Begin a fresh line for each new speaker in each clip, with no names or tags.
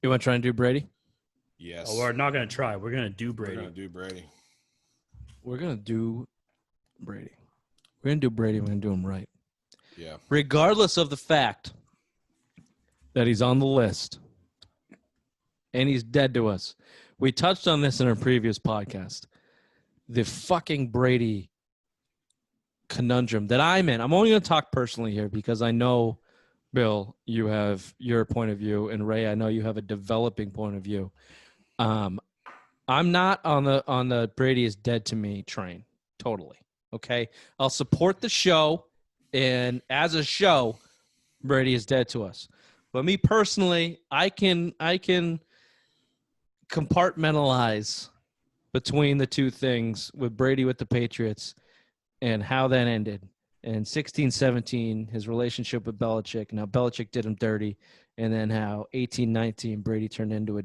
You want to try and do Brady?
Yes.
Oh, we're not going to try. We're going to do Brady.
We're going to do Brady.
We're going to do Brady. We're going to do Brady. We're going to do him right.
Yeah.
Regardless of the fact that he's on the list and he's dead to us. We touched on this in our previous podcast. The fucking Brady conundrum that I'm in. I'm only going to talk personally here because I know, Bill, you have your point of view, and Ray, I know you have a developing point of view. I'm not on the Brady is dead to me train. Totally. Okay. I'll support the show, and as a show, Brady is dead to us. But me personally, I can compartmentalize between the two things with Brady with the Patriots and how that ended. And 16-17, his relationship with Belichick, and how Belichick did him dirty, and then how 18-19, Brady turned into a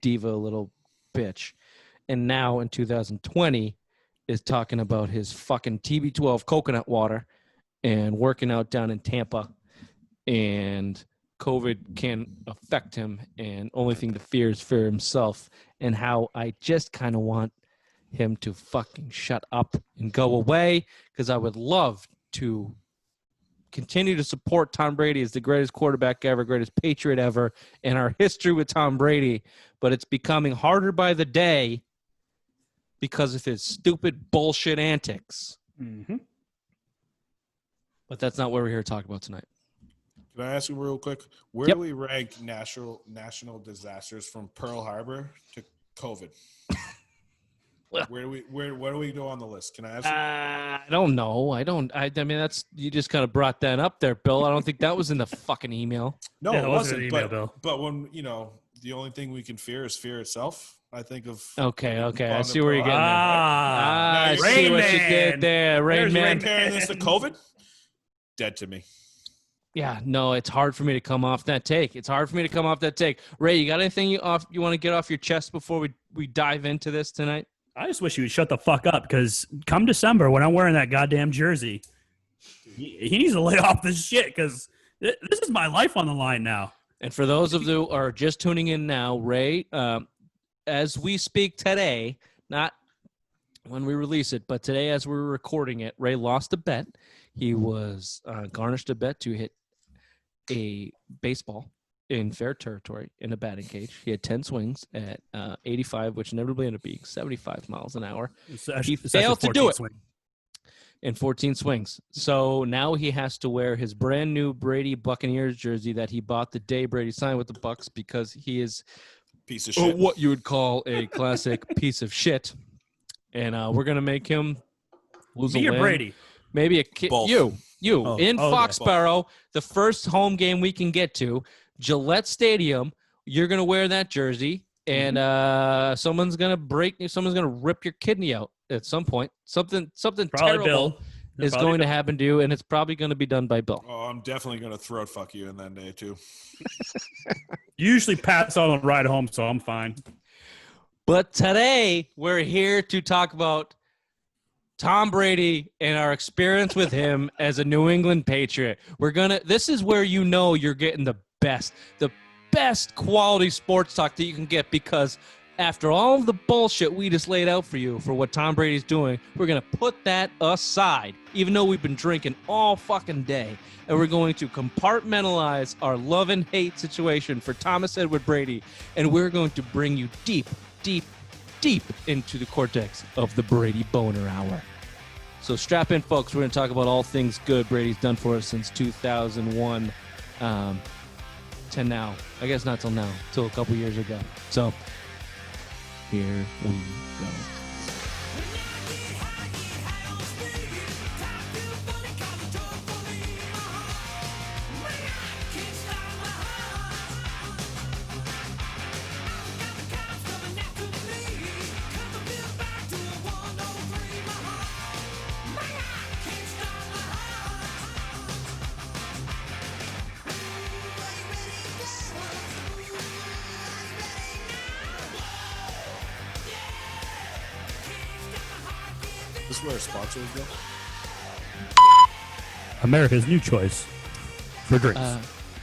diva little bitch. And now in 2020 is talking about his fucking TB12 coconut water and working out down in Tampa, and COVID can affect him, and only thing to fear is for himself, and how I just kind of want him to fucking shut up and go away, because I would love to continue to support Tom Brady as the greatest quarterback ever, greatest Patriot ever in our history with Tom Brady, but it's becoming harder by the day because of his stupid bullshit antics.
Mm-hmm.
But that's not what we're here to talk about tonight.
Can I ask you real quick? Where
Yep.
do we rank national disasters from Pearl Harbor to COVID? Where do we go on the list? Can I ask you?
I don't know. I mean, that's, you just kind of brought that up there, Bill. I don't think that was in the fucking email.
No,
Yeah,
it
it wasn't
wasn't.
an email, Bill.
But when the only thing we can fear is fear itself. I think of.
Okay. I
Bomb
see
to
where you're
Pearl
getting
Harbor,
at.
Ah,
I
Now
see
you're
what
Rain
you
Man.
did there. Rain
There's
Man.
Rain
comparing this to COVID, dead to me.
Yeah, no, it's hard for me to come off that take. Ray, you got anything you want to get off your chest before we dive into this tonight?
I just wish you would shut the fuck up, because come December, when I'm wearing that goddamn jersey, he needs to lay off this shit, because this is my life on the line now.
And for those of you who are just tuning in now, Ray, as we speak today, not when we release it, but today as we're recording it, Ray lost a bet. He was garnished a bet to hit a baseball in fair territory in a batting cage. He had 10 swings at 85, which inevitably ended up being 75 miles an hour. He failed to do it in 14 swings. So now he has to wear his brand new Brady Buccaneers jersey that he bought the day Brady signed with the Bucs, because he is
Piece of shit.
what you would call a classic piece of shit. And we're going to make him lose
Me
a
or
limb.
Brady?
Maybe a kid.
Both.
You
Oh,
in
okay.
Foxborough, the first home game we can get to, Gillette Stadium. You're gonna wear that jersey, and someone's gonna rip your kidney out at some point. Something
Probably
terrible
Bill.
is
Probably
going to
Bill.
happen to you, and it's probably going to be done by Bill.
Oh, I'm definitely gonna throat fuck you in that day too.
You usually pass on the ride home, so I'm fine.
But today we're here to talk about Tom Brady and our experience with him as a New England Patriot. This is where you're getting the best quality sports talk that you can get, because after all of the bullshit we just laid out for you for what Tom Brady's doing, we're going to put that aside, even though we've been drinking all fucking day, and we're going to compartmentalize our love and hate situation for Thomas Edward Brady, and we're going to bring you deep into the cortex of the Brady Boner Hour. So strap in, folks. We're going to talk about all things good Brady's done for us since 2001 to now. I guess not till now, till a couple years ago. So here we go.
This is where our sponsor would go.
America's new choice for drinks.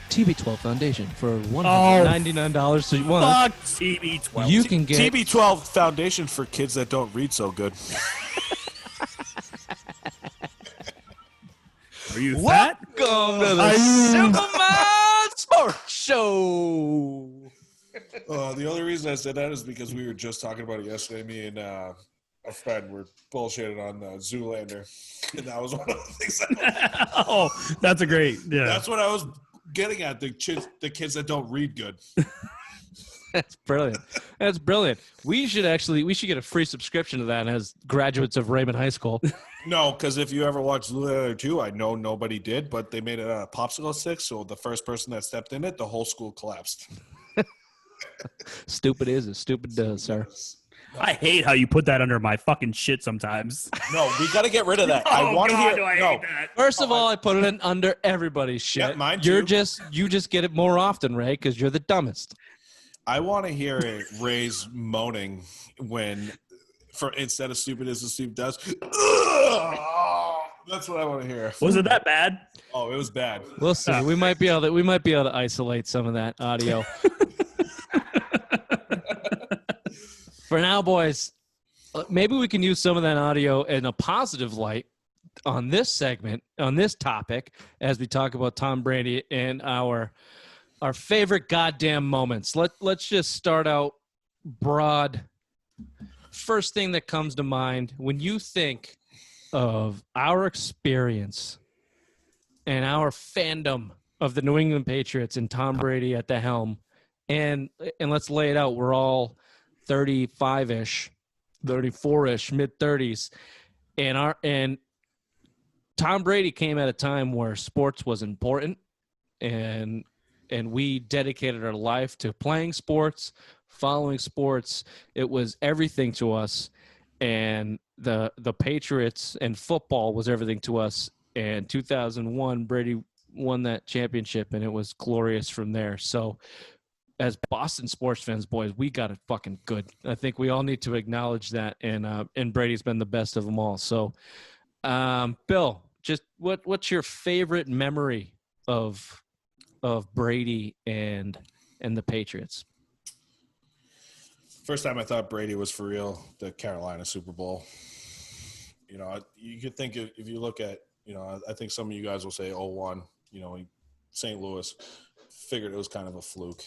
TB12 Foundation for $199. So you want
Fuck TB12.
you can get
TB12 Foundation for kids that don't read so good.
Are you fat?
welcome to the Superman Sports Show.
The only reason I said that is because we were just talking about it yesterday. Me and a friend were bullshitting on Zoolander, and that was one of the things.
Oh, that's a great. Yeah,
That's what I was getting at. The kids that don't read good.
That's brilliant. That's brilliant. We should get a free subscription to that as graduates of Raymond High School.
No, because if you ever watched Zoolander 2, I know nobody did, but they made it out of popsicle sticks, so the first person that stepped in it, the whole school collapsed.
Stupid is as stupid does, sir.
I hate how you put that under my fucking shit sometimes.
No, we got to get rid of that.
I
I want to hear.
Do I
no,
hate that.
First of all, I put it in under everybody's shit.
Yeah, mine
you
too.
just get it more often, Ray, because you're the dumbest.
I want to hear Ray's moaning when, instead of stupid as the stupid does. That's what I want to hear.
Was it that bad?
Oh, it was bad.
We'll see. We might be able to isolate some of that audio. For now, boys, maybe we can use some of that audio in a positive light on this segment, on this topic, as we talk about Tom Brady and our favorite goddamn moments. Let's just start out broad. First thing that comes to mind when you think of our experience and our fandom of the New England Patriots and Tom Brady at the helm, and let's lay it out. We're all 35-ish, 34-ish, mid-30s, and Tom Brady came at a time where sports was important, and we dedicated our life to playing sports, following sports. It was everything to us, and the Patriots and football was everything to us. And 2001, Brady won that championship, and it was glorious from there. So as Boston sports fans, boys, we got it fucking good. I think we all need to acknowledge that, and Brady's been the best of them all. So, Bill, just what's your favorite memory of Brady and the Patriots?
First time I thought Brady was for real, the Carolina Super Bowl. You know, you could think if you look at, you know, I think some of you guys will say 0-1, you know, St. Louis figured it was kind of a fluke.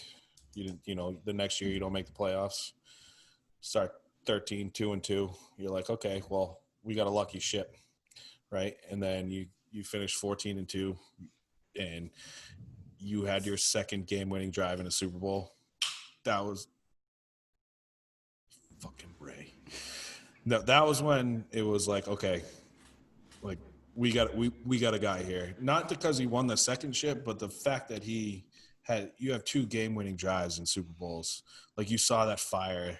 You didn't, you know, the next year you don't make the playoffs, start 13-2-2. You're like, okay, well, we got a lucky ship, right? And then you finish 14-2, and you had your second game-winning drive in a Super Bowl. That was fucking Ray. No, that was when it was like, okay, like we got a guy here. Not because he won the second ship, but the fact that you have two game-winning drives in Super Bowls. Like, you saw that fire.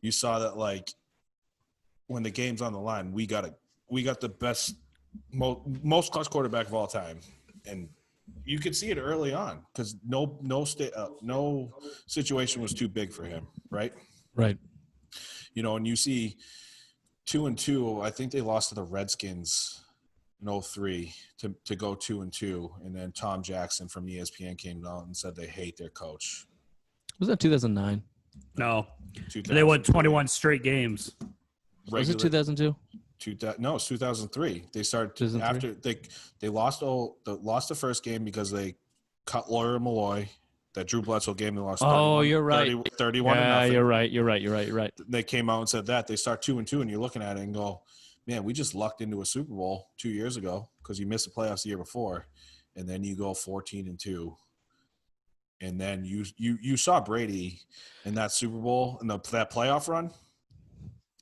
You saw that, like, when the game's on the line, we got the best, most clutch quarterback of all time, and you could see it early on because no situation was too big for him, right?
Right.
You know, and you see 2-2. I think they lost to the Redskins in 2003 to go 2-2, and then Tom Jackson from ESPN came out and said they hate their coach.
Was that 2009?
No, they won 21 straight games.
Was it 2002?
No, it's 2003. They started
2003?
after they lost the first game because they cut Lawyer Malloy. That Drew Bledsoe game they lost.
Oh, you're right.
31
yeah,
to nothing.
You're right.
They came out and said that. They start 2-2, and you're looking at it and go, man, we just lucked into a Super Bowl 2 years ago because you missed the playoffs the year before, and then you go 14-2, and then you saw Brady in that Super Bowl and that playoff run.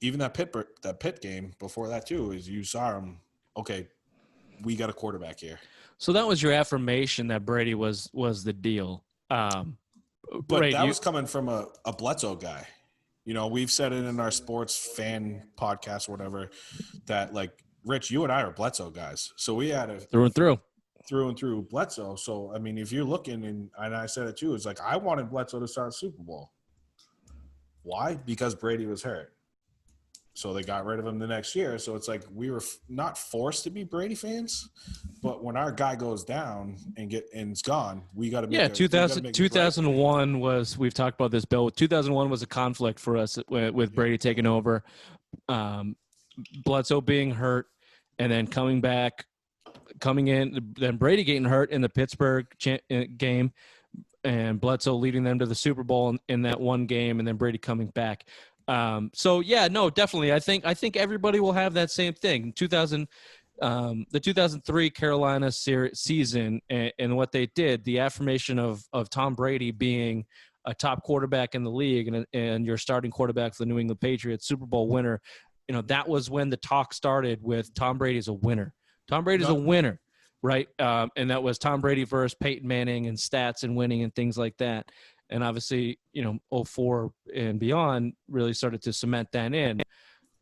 Even that Pitt game before that too is you saw him. Okay, we got a quarterback here.
So that was your affirmation that Brady was the deal.
But that was coming from a Bledsoe guy. You know, we've said it in our sports fan podcast, or whatever, that like Rich, you and I are Bledsoe guys. So we had a
through and through
Bledsoe. So I mean, if you're looking, and I said it too, it's like I wanted Bledsoe to start Super Bowl. Why? Because Brady was hurt. So they got rid of him the next year. So it's like we were not forced to be Brady fans, but when our guy goes down and it's gone, we got to make
2001 was, we've talked about this, Bill. 2001 was a conflict for us with Brady taking over, Bledsoe being hurt, and then coming in, then Brady getting hurt in the Pittsburgh game, and Bledsoe leading them to the Super Bowl in that one game, and then Brady coming back. So yeah, no, definitely. I think everybody will have that same thing. The 2003 Carolina season and what they did, the affirmation of Tom Brady being a top quarterback in the league and your starting quarterback for the New England Patriots, Super Bowl winner. That was when the talk started with Tom Brady is a winner. Tom Brady's a winner, right? And that was Tom Brady versus Peyton Manning and stats and winning and things like that. And obviously, 04 and beyond really started to cement that in.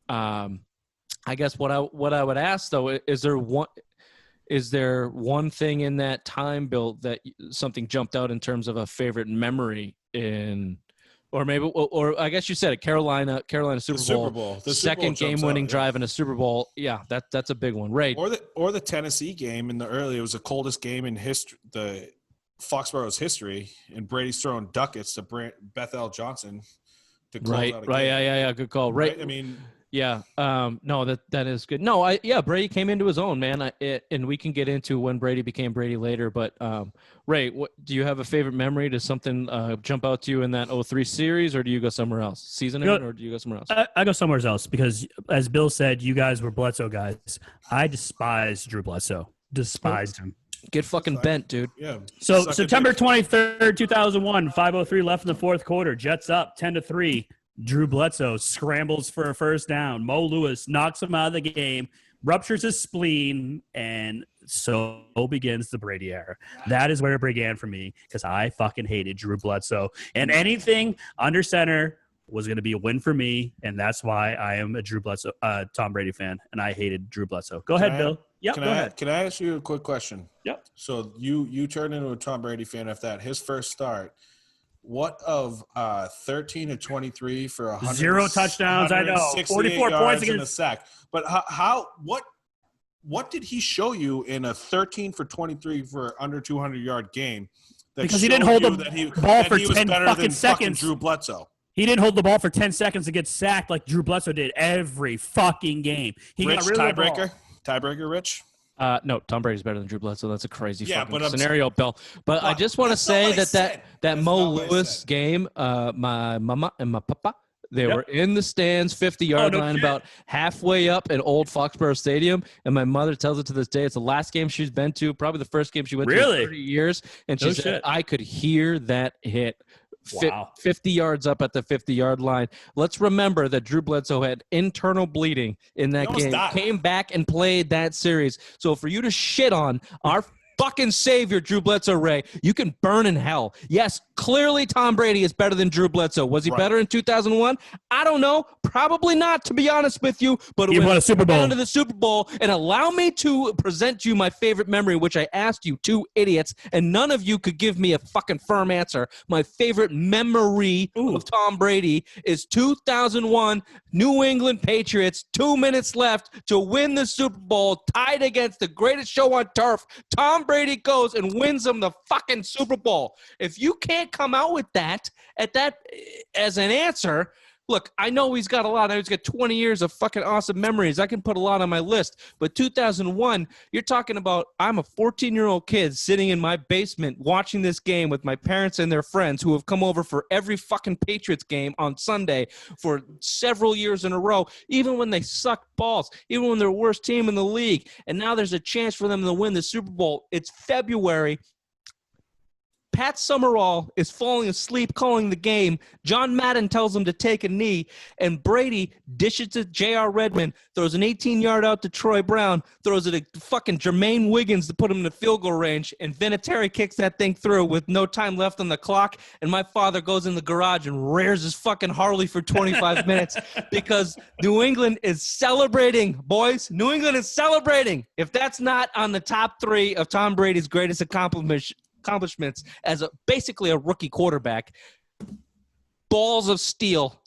I guess what I would ask though, is there one thing in that time, Bill, that something jumped out in terms of a favorite memory or I guess you said it, Carolina Super Bowl, the second game-winning drive in a Super Bowl. Yeah, that's a big one, right?
Or the Tennessee game in the early. It was the coldest game in history, the Foxborough's history, and Brady's throwing ducats to Bethel Johnson to close out a game.
Yeah, good call. Right.
I mean,
yeah. No, that is good. No, Brady came into his own, man. And we can get into when Brady became Brady later. But Ray, do you have a favorite memory? Does something jump out to you in that 03 series, or do you go somewhere else? Seasoning, or do you go somewhere else?
I go somewhere else because, as Bill said, you guys were Bledsoe guys. I despise Drew Bledsoe. Despised him.
Get fucking bent, dude.
Yeah.
So September 23rd, 2001, 5:03 left in the fourth quarter. Jets up 10-3. Drew Bledsoe scrambles for a first down. Mo Lewis knocks him out of the game, ruptures his spleen, and so begins the Brady era. That is where it began for me because I fucking hated Drew Bledsoe. And anything under center was going to be a win for me, and that's why I am a Tom Brady fan, and I hated Drew Bledsoe. Go ahead, Bill. Yeah, go ahead.
Can I ask you a quick question?
Yep.
So you turned into a Tom Brady fan after that. His first start, what of 13 to 23 for
0 touchdowns? I know, 44 points against
a sack. But what did he show you in a 13 for 23 for under 200-yard game?
Because he didn't hold the ball for 10 fucking seconds.
Drew Bledsoe.
He didn't hold the ball for 10 seconds to get sacked like Drew Bledsoe did every fucking game. He
Rich,
got rid of the ball.
Tiebreaker, Rich?
No, Tom Brady's better than Drew Bledsoe. That's a crazy fucking scenario, Bill. But I just want to say that Mo Lewis game, my mama and my papa, they were in the stands, 50-yard line, about halfway up at Old Foxborough Stadium. And my mother tells it to this day. It's the last game she's been to, probably the first game she went to in 30 years. And she said, I could hear that hit.
Wow.
50 yards up at the 50-yard line. Let's remember that Drew Bledsoe had internal bleeding in that game. Came back and played that series. So for you to shit on our fucking savior, Drew Bledsoe, Ray, you can burn in hell. Yes, clearly Tom Brady is better than Drew Bledsoe. Was he better in 2001? I don't know. Probably not, to be honest with you. But
he won a Super Bowl.
Down to the Super Bowl, and allow me to present you my favorite memory, which I asked you, two idiots, and none of you could give me a fucking firm answer. My favorite memory of Tom Brady is 2001 New England Patriots, 2 minutes left to win the Super Bowl, tied against the greatest show on turf. Tom Brady goes and wins them the fucking Super Bowl. If you can't come out with that as an answer, look, I know he's got a lot. He's got 20 years of fucking awesome memories. I can put a lot on my list. But 2001, you're talking about I'm a 14-year-old kid sitting in my basement watching this game with my parents and their friends who have come over for every fucking Patriots game on Sunday for several years in a row, even when they suck balls, even when they're the worst team in the league. And now there's a chance for them to win the Super Bowl. It's February. Pat Summerall is falling asleep calling the game. John Madden tells him to take a knee, and Brady dishes to J.R. Redmond, throws an 18-yard out to Troy Brown, throws it to fucking Jermaine Wiggins to put him in the field goal range, and Vinatieri kicks that thing through with no time left on the clock, and my father goes in the garage and rears his fucking Harley for 25 minutes because New England is celebrating, boys. New England is celebrating. If that's not on the top 3 of Tom Brady's greatest accomplishments as basically a rookie quarterback, balls of steel,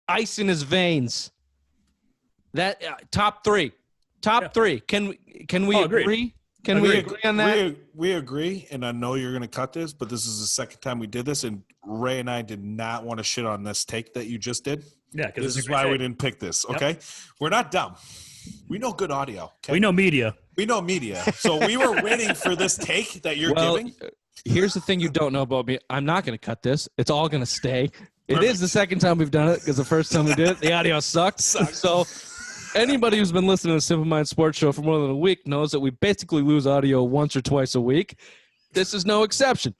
ice in his veins. That top three. Can we
agreed.
agree? Can we agree on that?
We agree, and I know you're going to cut this, but this is the second time we did this, and Ray and I did not want to shit on this take that you just did.
Yeah, because
this is why we didn't pick this, okay? Yep. We're not dumb. We know good audio. Okay?
We know media.
So we were waiting for this take that you're giving.
Here's the thing you don't know about me. I'm not going to cut this. It's all going to stay. It is the second time we've done it because the first time we did it, the audio sucked. So anybody who's been listening to the Simple Mind Sports Show for more than a week knows that we basically lose audio once or twice a week. This is no exception.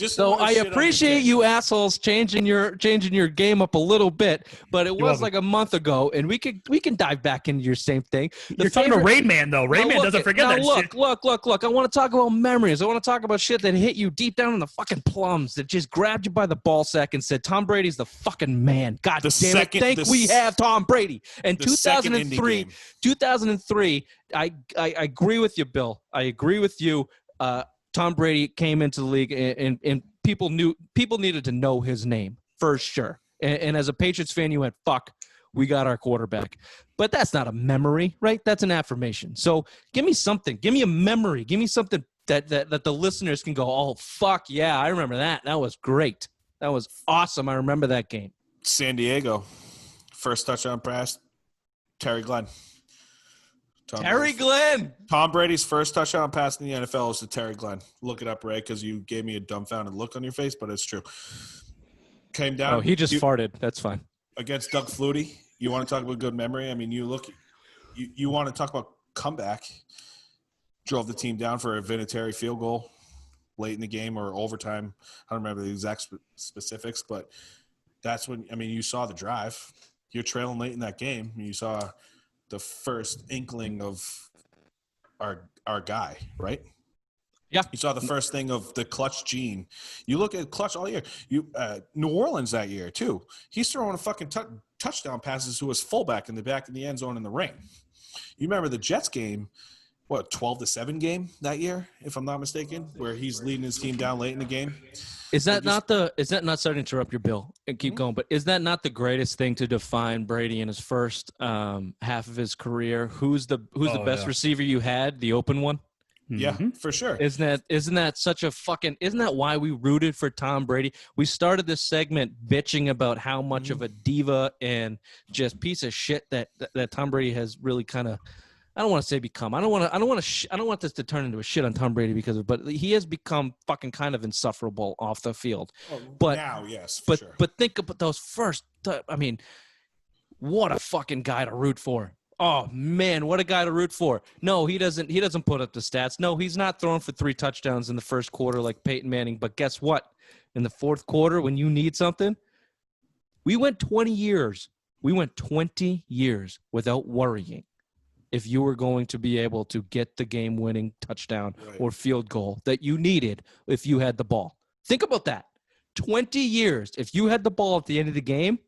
So I appreciate you assholes changing your game up a little bit, but it was like a month ago, and we can dive back into your same thing.
You're talking about Rain Man, though. Rain Man doesn't forget that shit.
Look. I want to talk about memories. I want to talk about shit that hit you deep down in the fucking plums, that just grabbed you by the ball sack and said, Tom Brady's the fucking man. God damn it. We have Tom Brady. And 2003, I agree with you, Bill. I agree with you. Tom Brady came into the league, and people needed to know his name for sure. And as a Patriots fan, you went, "Fuck, we got our quarterback." But that's not a memory, right? That's an affirmation. So give me something. Give me a memory. Give me something that the listeners can go, "Oh, fuck yeah, I remember that. That was great. That was awesome. I remember that game."
San Diego, first touchdown pass, Terry Glenn. Tom Brady's first touchdown pass in the NFL was to Terry Glenn. Look it up, Ray, because you gave me a dumbfounded look on your face, but it's true. Came down.
Oh, he just farted. That's fine.
Against Doug Flutie. You want to talk about good memory? I mean, you want to talk about comeback. Drove the team down for a Vinatieri field goal late in the game or overtime. I don't remember the exact specifics, but that's when, I mean, you saw the drive. You're trailing late in that game. You saw the first inkling of our guy, right?
Yeah.
You saw the first thing of the clutch gene. You look at clutch all year. New Orleans that year too. He's throwing a fucking touchdown passes to his fullback in the back of the end zone in the rain. You remember the Jets game, 12-7 game that year, if I'm not mistaken, where he's leading his team down late in the game.
Is that not sorry to interrupt your Bill and keep going, but is that not the greatest thing to define Brady in his first half of his career? Who's the best receiver you had? The open one?
Yeah, for sure.
Isn't that such a fucking, isn't that why we rooted for Tom Brady? We started this segment bitching about how much of a diva and just piece of shit that Tom Brady has really kind of, I don't want to say become. I don't want this to turn into a shit on Tom Brady but he has become fucking kind of insufferable off the field. But
now, yes,
sure. But think about those first. I mean, what a fucking guy to root for. Oh man, what a guy to root for. No, he doesn't put up the stats. No, he's not throwing for 3 touchdowns in the first quarter like Peyton Manning. But guess what? In the fourth quarter, when you need something, we went 20 years. We went 20 years without worrying if you were going to be able to get the game-winning touchdown or field goal that you needed if you had the ball. Think about that. 20 years. If you had the ball at the end of the game,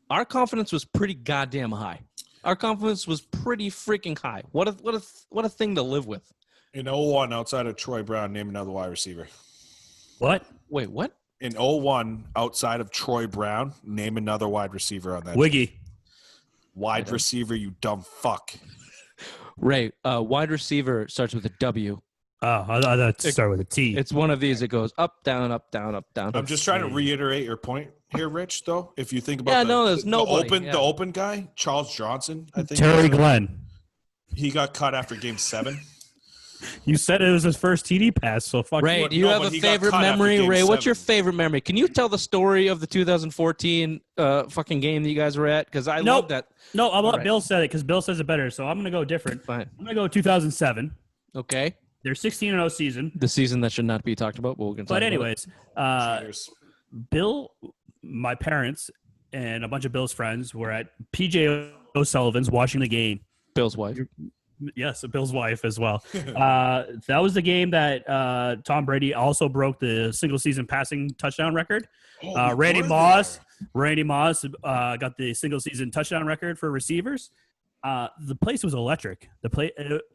our confidence was pretty goddamn high. Our confidence was pretty freaking high. What a thing to live with.
In 01, outside of Troy Brown, name another wide receiver.
What?
Wait, what?
In 01, outside of Troy Brown, name another wide receiver on that
Wiggy.
team. Wide receiver, you dumb fuck.
Ray, wide receiver starts with a W.
Oh, I thought it started with a T.
It's one of these. It goes up, down, up, down, up, down.
I'm just trying to reiterate your point here, Rich, though. If you think about the open guy, Charles Johnson, I think.
Terry Glenn.
He got cut after game 7.
You said it was his first TD pass, so fuck.
Ray, do you have a favorite memory? Ray, what's your favorite memory? Can you tell the story of the 2014 fucking game that you guys were at? Because I love that.
No, I'll let Bill say it because Bill says it better. So I'm going to go different.
Fine.
I'm going to go 2007.
Okay.
Their 16-0 season.
The season that should not be talked about, but we're going to talk about it.
But anyways, Bill, my parents, and a bunch of Bill's friends were at PJ O'Sullivan's watching the game.
Bill's wife.
Yes, Bill's wife as well. That was the game that Tom Brady also broke the single-season passing touchdown record. Randy Moss got the single-season touchdown record for receivers. The place was electric.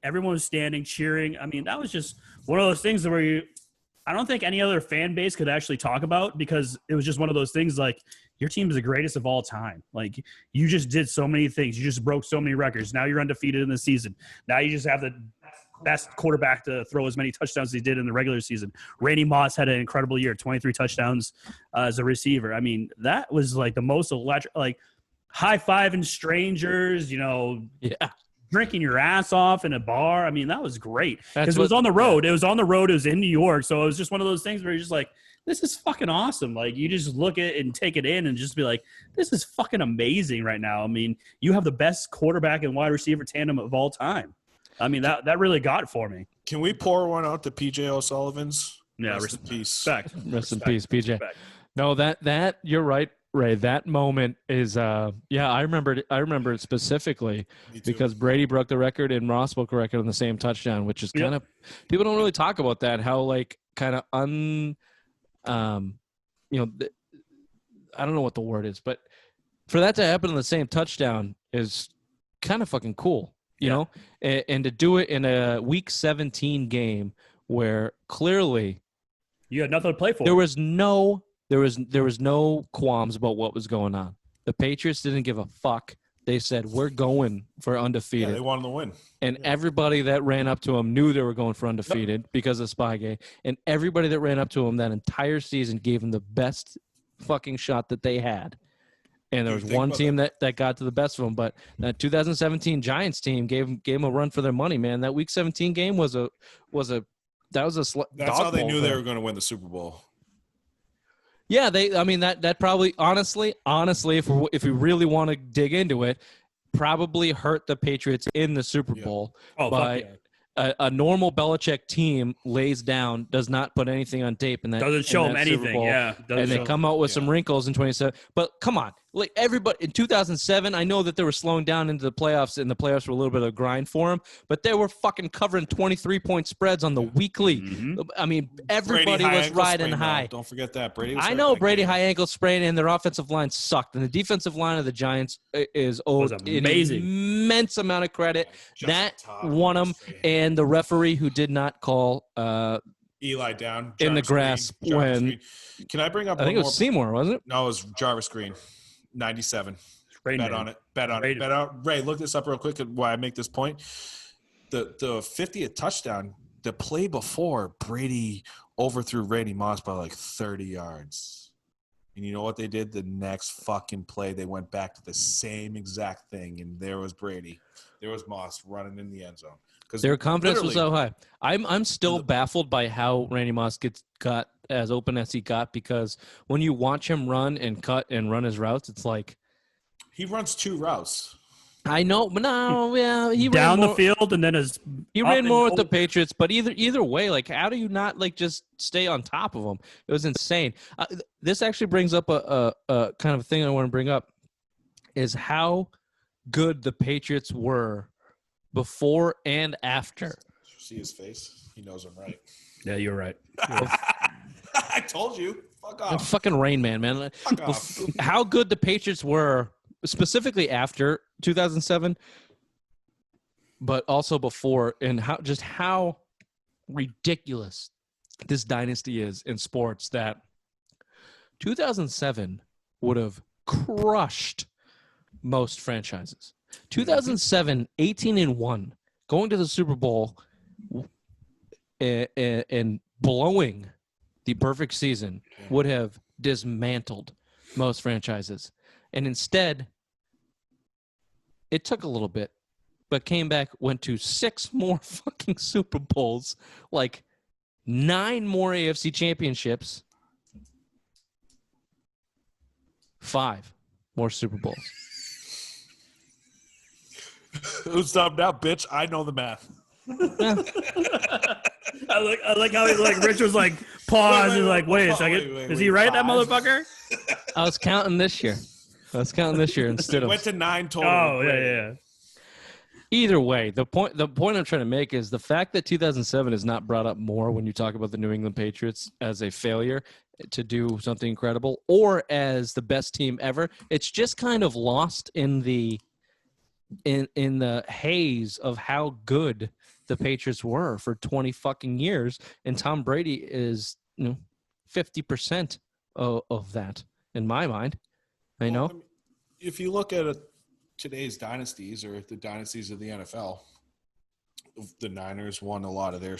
Everyone was standing, cheering. I mean, that was just one of those things where I don't think any other fan base could actually talk about because it was just one of those things like your team is the greatest of all time. Like, you just did so many things. You just broke so many records. Now you're undefeated in the season. Now you just have the best quarterback to throw as many touchdowns as he did in the regular season. Randy Moss had an incredible year, 23 touchdowns as a receiver. I mean, that was like the most electric, like high-fiving strangers,
Yeah.
drinking your ass off in a bar. I mean, that was great because it
what-
was on the road. It was on the road. It was in New York. So it was just one of those things where you're just like, this is fucking awesome. Like, you just look at it and take it in and just be like, this is fucking amazing right now. I mean, you have the best quarterback and wide receiver tandem of all time. I mean, that really got it for me.
Can we pour one out to PJ O'Sullivan's?
Yeah,
Rest in peace.
Rest in peace, PJ.
Respect.
No, that you're right, Ray. That moment is I remember it specifically
Me too.
because Brady broke the record and Ross broke the record on the same touchdown, which is kind of people don't really talk about that. How like kind of I don't know what the word is, but for that to happen on the same touchdown is kind of fucking cool, you know, and to do it in a Week 17 game where clearly
You had nothing to play for.
there was no qualms about what was going on. The Patriots didn't give a fuck. They said, we're going for
Yeah,
undefeated.
they wanted to win.
And everybody that ran up to him knew they were going for undefeated because of Spygate. And everybody that ran up to him that entire season gave him the best fucking shot that they had. And there was
Think
one
about
team that got to the best of them. But that 2017 Giants team gave him a run for their money, man. That Week 17 game was a
That's how they knew they were going to win the Super Bowl.
Yeah, that probably honestly, if we really want to dig into it, probably hurt the Patriots in the Super Bowl by a normal Belichick team lays down, does not put anything on tape, and that
doesn't show them
Super
anything.
Bowl,
Yeah,
and they come out with some wrinkles in 27. But come on, like everybody in 2007, I know that they were slowing down into the playoffs, and the playoffs were a little bit of a grind for them. But they were fucking covering 23-point spreads on the weekly.
Mm-hmm.
I mean, everybody
Brady high
was
ankle
riding
sprain,
high.
though. Don't forget that Brady. Was
I
hurt
know
that
Brady
game.
high ankle sprain, and their offensive line sucked, and the defensive line of the Giants is owed an
amazing.
immense amount of credit.
Just
That
top
won them,
straight.
and the referee who did not call.
Eli down
in the
Jarvis
grass
Green, Jarvis
when-
Green. Can I bring up?
I think it
one
was
more?
Seymour, wasn't it?
No, it was Jarvis Green, 97.
Rain
Bet
Man.
on it. Bet on
Raid
it.
it.
Bet on. Ray, look this up real quick. Why I make this point? The 50th touchdown. The play before Brady overthrew Randy Moss by like 30 yards. And you know what they did? The next fucking play, they went back to the same exact thing, and there was Brady. There was Moss running in the end zone. Because
Their confidence was so high. I'm still baffled by how Randy Moss got as open as he got, because when you watch him run and cut and run his routes, it's like
he runs two routes.
I know, but no, yeah, he
Down
ran
the
more,
field and then
he
up
ran
and
more with the
over.
Patriots, but either way, like how do you not like just stay on top of him? It was insane. This actually brings up a kind of thing I want to bring up is how good the Patriots were before and after.
See his face? He knows I'm right.
Yeah, you're right.
I told you. Fuck off.
Fucking Rain Man.
Fuck off.
How good the Patriots were, specifically after 2007, but also before, and how ridiculous this dynasty is in sports, that 2007 would have crushed most franchises. 2007, 18-1, going to the Super Bowl and blowing the perfect season would have dismantled most franchises. And instead, it took a little bit, but came back, went to 6 more fucking Super Bowls, like 9 more AFC championships, 5 more Super Bowls.
Who's stopped now, bitch? I know the math.
I like how Rich was like pause and like wait a second. Is he right, that motherfucker?
I was counting this year. Instead of
Went to 9 total.
Oh yeah.
either way. The point I'm trying to make is the fact that 2007 is not brought up more when you talk about the New England Patriots as a failure to do something incredible or as the best team ever. It's just kind of lost in the haze of how good the Patriots were for 20 fucking years, and Tom Brady is 50% of that in my mind. I know.
I mean, if you look at today's dynasties or the dynasties of the NFL, the Niners won a lot of their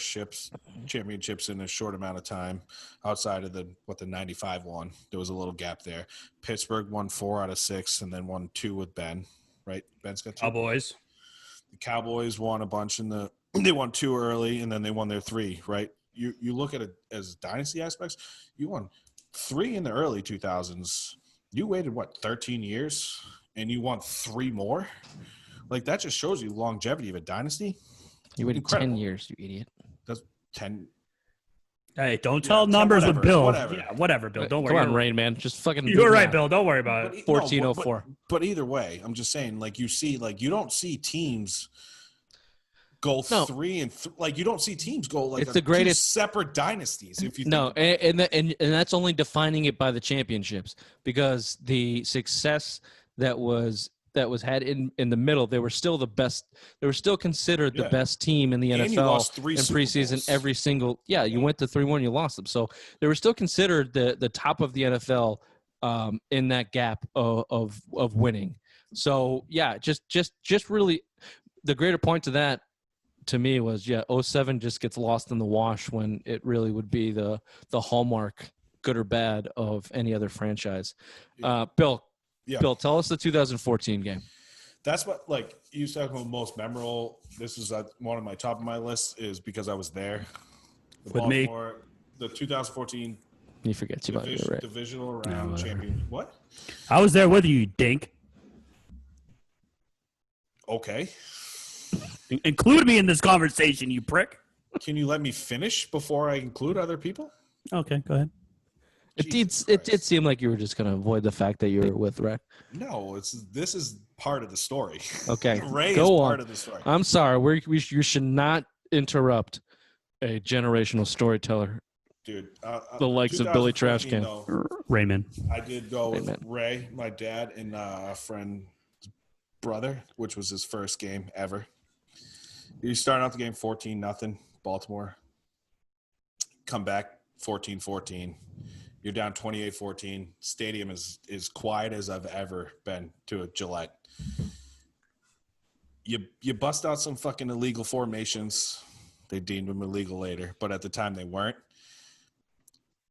championships in a short amount of time. Outside of the 95 won, there was a little gap there. Pittsburgh won 4 out of 6, and then won 2 with Ben. Right, Ben's got 2.
Cowboys.
The Cowboys won a bunch they won 2 early, and then they won their 3. Right, you look at it as dynasty aspects. You won 3 in the early 2000s. You waited 13 years, and you won 3 more. Like, that just shows you longevity of a dynasty.
You waited
Incredible.
10 years, you idiot.
That's 10.
Hey, don't tell numbers
whatever,
with Bill.
whatever.
Yeah, whatever, Bill. Don't worry.
Come on, Rain Man. Just fucking.
You're right, Bill. Don't worry about it.
1404.
But either way, I'm just saying, like, you don't see teams go 3 and like you don't see teams go like
it's the greatest
2 separate dynasties. If you
and that's only defining it by the championships, because the success that was had in the middle, they were still the best. They were still considered the best team in the
and
NFL
you lost 3
in
Super
preseason.
Bowls.
Every single you went to 3-1, you lost them. So they were still considered the top of the NFL in that gap of winning. So yeah, just really the greater point to that to me was 07 just gets lost in the wash when it really would be the hallmark, good or bad, of any other franchise. Bill.
Yeah.
Bill, tell us the 2014 game.
That's what, like, you talking about most memorable. This is one of my top of my list, is because I was there.
With me.
The 2014
You forget too much. Right.
divisional round champion. What?
I was there with you, dink.
Okay.
Include me in this conversation, you prick.
Can you let me finish before I include other people?
Okay, go ahead.
It did seem like you were just going to avoid the fact that you were with Rec.
No, this is part of the story.
Okay,
Ray
go
is
on.
part of the story.
I'm sorry. You should not interrupt a generational storyteller.
Dude,
The likes of Billy Trashcan.
Though,
Raymond.
I did go with
Raymond.
Ray, my dad, and a friend's brother, which was his first game ever. You start out the game 14-0, Baltimore. Come back 14-14. You're down 28-14. Stadium is quiet as I've ever been to a Gillette. You bust out some fucking illegal formations. They deemed them illegal later, but at the time they weren't.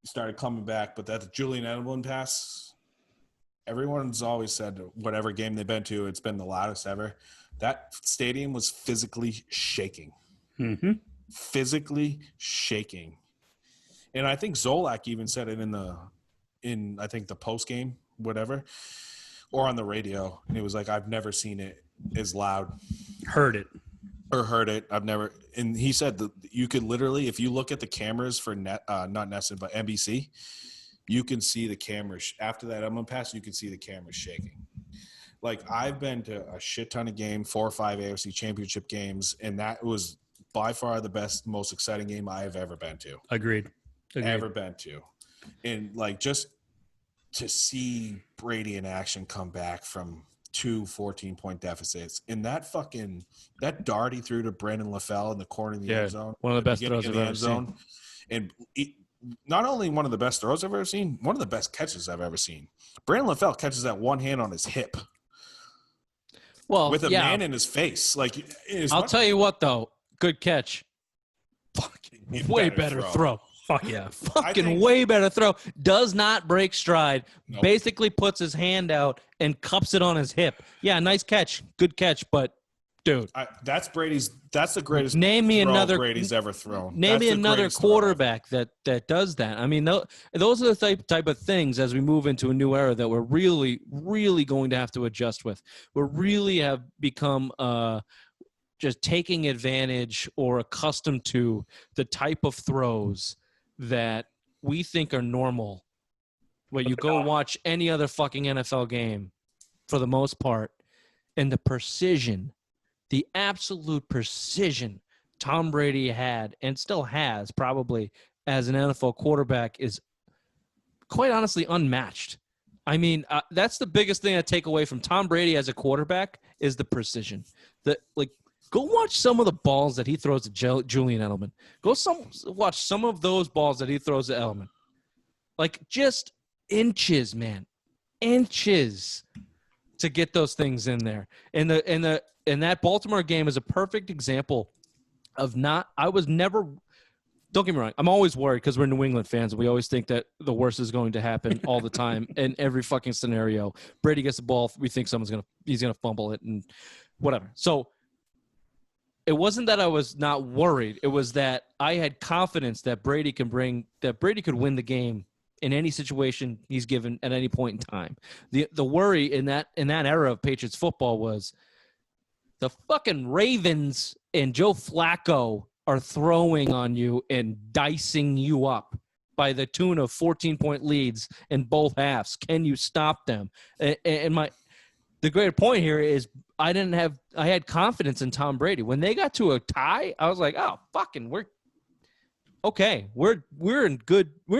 You started coming back, but that Julian Edelman pass, everyone's always said whatever game they've been to, it's been the loudest ever. That stadium was physically shaking.
Mm-hmm.
Physically shaking. And I think Zolak even said it in I think the post game, whatever, or on the radio. And it was like, I've never seen it as loud.
Heard it.
I've never. And he said that you could literally, if you look at the cameras for not Nesson, but NBC, you can see the cameras after that Emlyn pass. You can see the cameras shaking. Like, I've been to a shit ton of games, 4 or 5 AFC Championship games, and that was by far the best, most exciting game I have ever been to.
Agreed.
Ever been to. And like, just to see Brady in action come back from 2 14-point deficits, and that dart he threw to Brandon LaFell in the corner of the end zone,
one of the best throws I've ever seen.
And not only one of the best throws I've ever seen, one of the best catches I've ever seen. Brandon LaFell catches that one hand on his hip, with a man in his face. Like,
I'll tell you what, though, good catch. Fucking way better throw.
Fuck yeah.
Fucking way better throw. Does not break stride.
Nope.
Basically puts his hand out and cups it on his hip. Yeah, nice catch. Good catch, but dude.
That's the greatest
Name me
throw
another
Brady's ever thrown.
Name me another quarterback that does that. I mean, those are the type of things as we move into a new era that we're really, really going to have to adjust with. We really have become just taking advantage or accustomed to the type of throws that we think are normal. But you go watch any other fucking NFL game for the most part, and the precision, the absolute precision Tom Brady had and still has probably as an NFL quarterback is quite honestly unmatched. I mean, that's the biggest thing I take away from Tom Brady as a quarterback is the precision. Go watch some of the balls that he throws to Julian Edelman. Watch some of those balls that he throws to Edelman. Like, just inches, man. inches to get those things in there. And that Baltimore game is a perfect example of I was never. Don't get me wrong. I'm always worried because we're New England fans. We always think that the worst is going to happen all the time in every fucking scenario. Brady gets the ball. We think he's going to fumble it and whatever. So it wasn't that I was not worried. It was that I had confidence that Brady could win the game in any situation he's given at any point in time. The worry in that era of Patriots football was the fucking Ravens and Joe Flacco are throwing on you and dicing you up by the tune of 14-point leads in both halves. Can you stop them? And the greater point here is I had confidence in Tom Brady. When they got to a tie, I was like, oh, fucking, we're in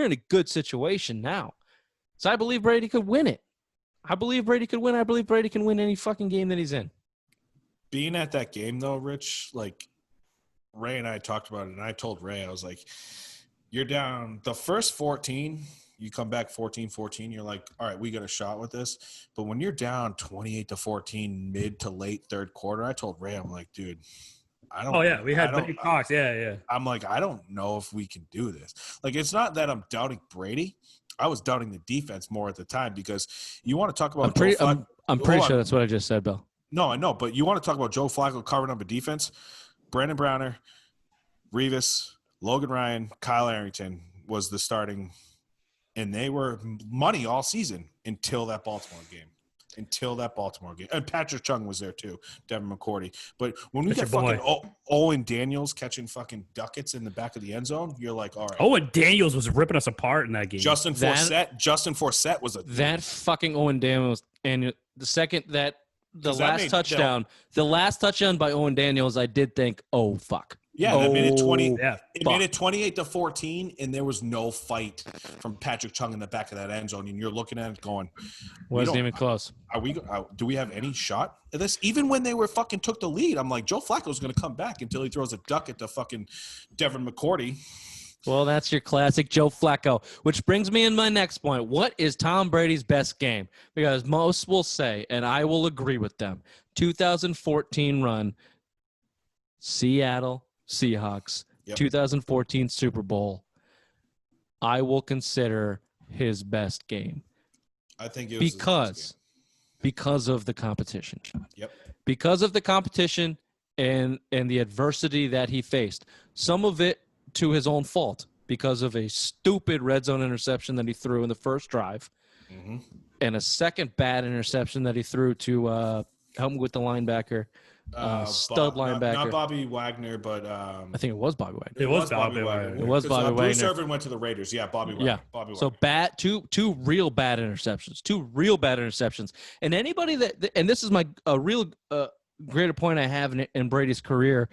a good situation now. So I believe Brady could win it. I believe Brady could win. I believe Brady can win any fucking game that he's in. Being
at that game though, Rich, like Ray and I talked about it, and I told Ray, I was like, you're down the first 14, you come back 14-14, you're like, all right, we got a shot with this. But when you're down 28-14 mid to late third quarter, I told Ray, I'm like, dude, I don't.
Oh yeah, we had big talks. Yeah.
I'm like, I don't know if we can do this. Like, it's not that I'm doubting Brady. I was doubting the defense more at the time because you want to talk about.
I'm pretty sure that's what I just said, Bill.
No, I know, but you want to talk about Joe Flacco covering up a defense. Brandon Browner, Revis, Logan Ryan, Kyle Arrington was the starting, and they were money all season until that Baltimore game. And Patrick Chung was there too, Devin McCourty. But when we got fucking Owen Daniels catching fucking ducats in the back of the end zone, you're like, all right.
Owen Daniels was ripping us apart in that game.
Justin Forsett was
that fucking Owen Daniels, and the second that the last touchdown by Owen Daniels, I did think, oh fuck.
Yeah, that made it 20. Yeah. It made it 28-14, and there was no fight from Patrick Chung in the back of that end zone. And you're looking at it going,
wasn't even close.
Do we have any shot at this? Even when they were fucking took the lead, I'm like, Joe Flacco's going to come back until he throws a duck at the fucking Devin McCourty.
Well, that's your classic Joe Flacco, which brings me in my next point. What is Tom Brady's best game? Because most will say, and I will agree with them, 2014 run, Seattle Seahawks, 2014 Super Bowl, I will consider his best game.
I think it was
because of the competition.
Yep.
Because of the competition and the adversity that he faced. Some of it to his own fault because of a stupid red zone interception that he threw in the first drive, and a second bad interception that he threw to help me with the linebacker. Linebacker.
Not Bobby Wagner, but
I think it was Bobby Wagner.
It was Bobby Wagner.
It was Bobby Wagner.
Bruce Irvin went to the Raiders. Yeah, Bobby Wagner.
Yeah.
Bobby Wagner.
So bad, two real bad interceptions. And anybody and this is my real greater point I have in Brady's career.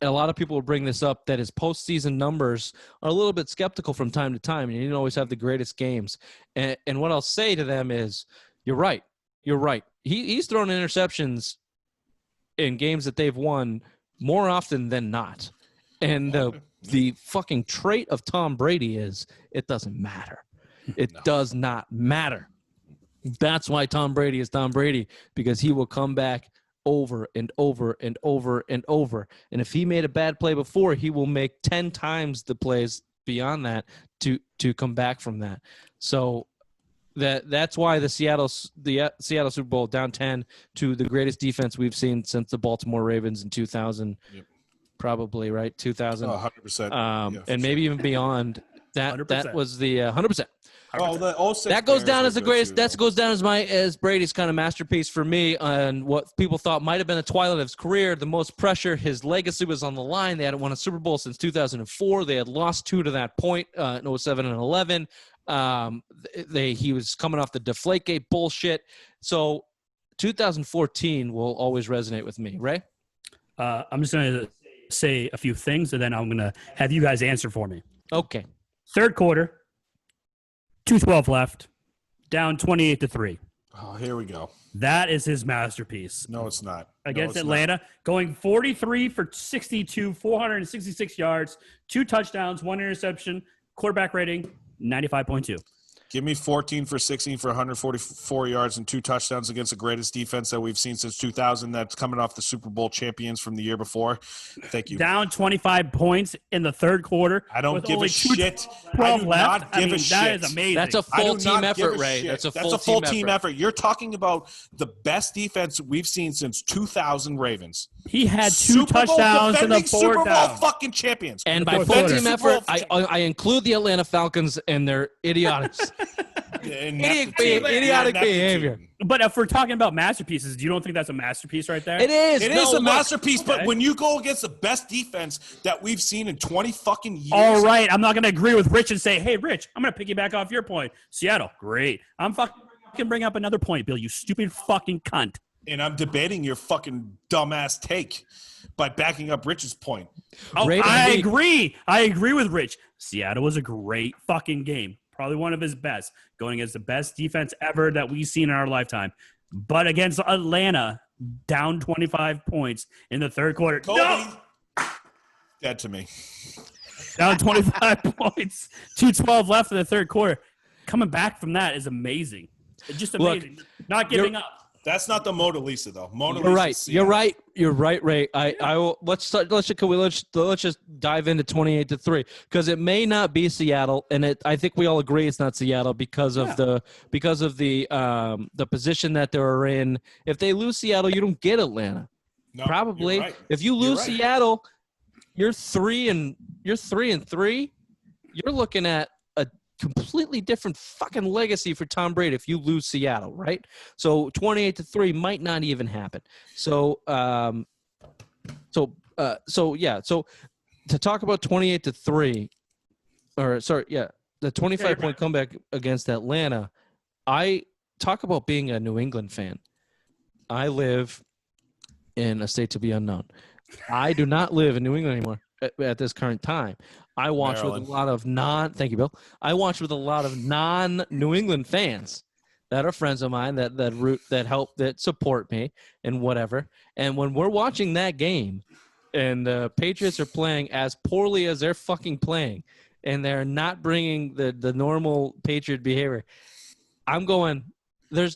And a lot of people will bring this up that his postseason numbers are a little bit skeptical from time to time, and he didn't always have the greatest games. And what I'll say to them is, you're right. He's thrown interceptions in games that they've won more often than not. And the fucking trait of Tom Brady is it doesn't matter. It does not matter. That's why Tom Brady is Tom Brady, because he will come back over and over and over and over. And if he made a bad play before, he will make 10 times the plays beyond that to come back from that. So that's why the Seattle Super Bowl down 10 to the greatest defense we've seen since the Baltimore Ravens in 2000, probably, right? 2000.
100%.
And maybe even beyond that. 100%. That was the 100%.
Oh, the
that goes down as the greatest. That goes down as Brady's kind of masterpiece for me, and what people thought might have been the twilight of his career. The most pressure, his legacy was on the line. They hadn't won a Super Bowl since 2004. They had lost 2 to that point in 07 and 11. He was coming off the Deflategate bullshit. So 2014 will always resonate with me. Ray?
I'm just going to say a few things, and then I'm going to have you guys answer for me.
Okay.
Third quarter, 2:12 left, down 28-3.
Oh, here we go.
That is his masterpiece.
No, it's not.
Against Atlanta, going 43 for 62, 466 yards, 2 touchdowns, 1 interception, quarterback rating 95.2.
Give me 14 for 16 for 144 yards and 2 touchdowns against the greatest defense that we've seen since 2000. That's coming off the Super Bowl champions from the year before. Thank you.
Down 25 points in the third quarter.
I don't give a shit.
12
I do
left.
not give a shit.
That is amazing.
That's a full team effort, Ray.
That's a full team effort. You're talking about the best defense we've seen since 2000 Ravens.
He had 2 touchdowns in the fourth
Super Bowl
down.
fucking champions.
And by full team effort, I include the Atlanta Falcons and their idiotics. Idiotic behavior.
But if we're talking about masterpieces, you don't think that's a masterpiece right there?
It is.
It is a masterpiece, but when you go against the best defense that we've seen in 20 fucking years.
All right, I'm not going to agree with Rich and say, hey, Rich, I'm going to piggyback off your point. Seattle, great. I'm fucking bring up another point, Bill, you stupid fucking cunt.
And I'm debating your fucking dumbass take by backing up Rich's point.
Oh, I agree. I agree with Rich. Seattle was a great fucking game. Probably one of his best. Going against the best defense ever that we've seen in our lifetime. But against Atlanta, down 25 points in the third quarter.
Kobe.
No!
Dead to me.
Down 25 points. 2:12 left in the third quarter. Coming back from that is amazing. It's just amazing.
Look,
not giving up.
That's not the Mona Lisa, though.
You're right. You're right, Ray. I will. Let's just dive into 28-3 because it may not be Seattle, and I think we all agree it's not Seattle because of the position that they're in. If they lose Seattle, you don't get Atlanta.
No,
probably.
Right.
If you lose Seattle, you're 3-3. You're looking at a completely different fucking legacy for Tom Brady if you lose Seattle, right? So 28-3 might not even happen. So to talk about 28-3, the 25-point comeback against Atlanta. I talk about being a New England fan. I live in a state to be unknown. I do not live in New England anymore at this current time. I watch with a lot of thank you, Bill. I watch with a lot of non-New England fans that are friends of mine that support me and whatever. And when we're watching that game and the Patriots are playing as poorly as they're fucking playing and they're not bringing the normal Patriot behavior, I'm going, there's